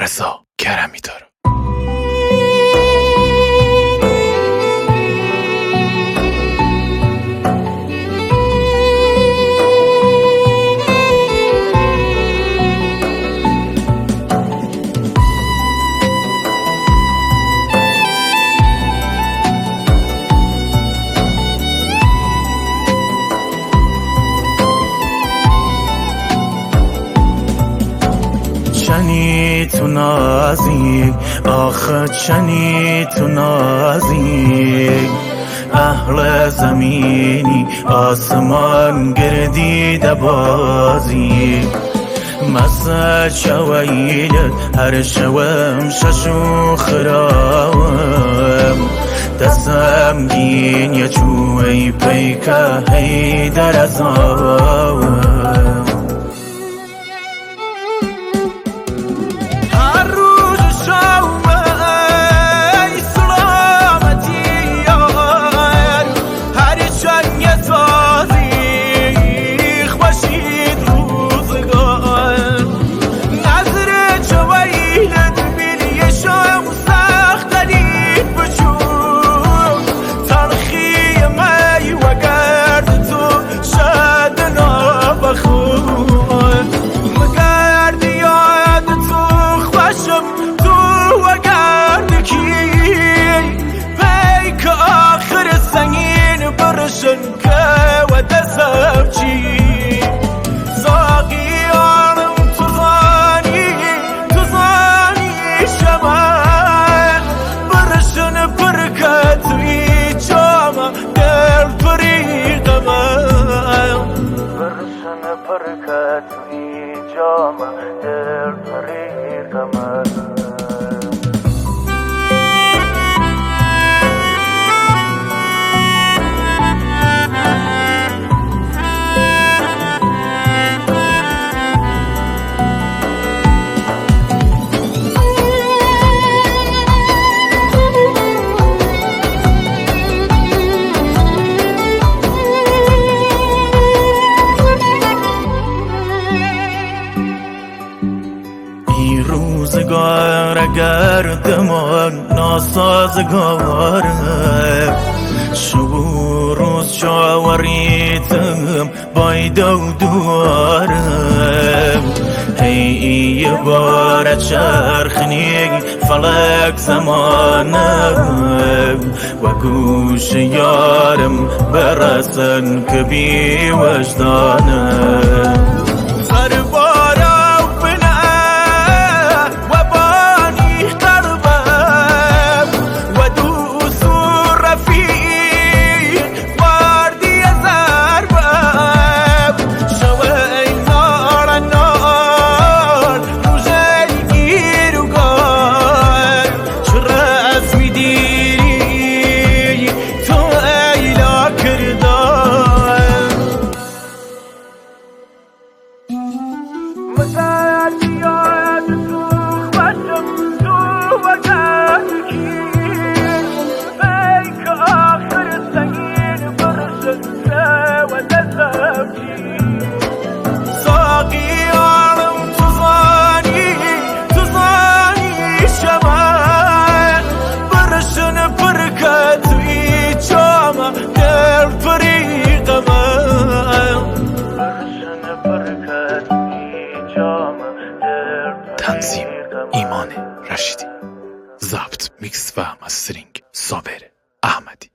رضا کرمی داره. چنی تو نازی آخه چنی تو نازی اهل زمینی آسمان گردیده بازی مسا شویلت هر شوم ششو خراوم دستم گین یا چوی پیکه هی در ازاوم توی جامع در طریق من روزگار اگر دمان ناسازگاره شب روز شاوریتم بایدو دوارم هی بار چرخنی فلک زمانم و گوش یارم برسن که بی وجدانم تنظیم ایمان رشیدی، ضبط میکس و مسترینگ صابر احمدی.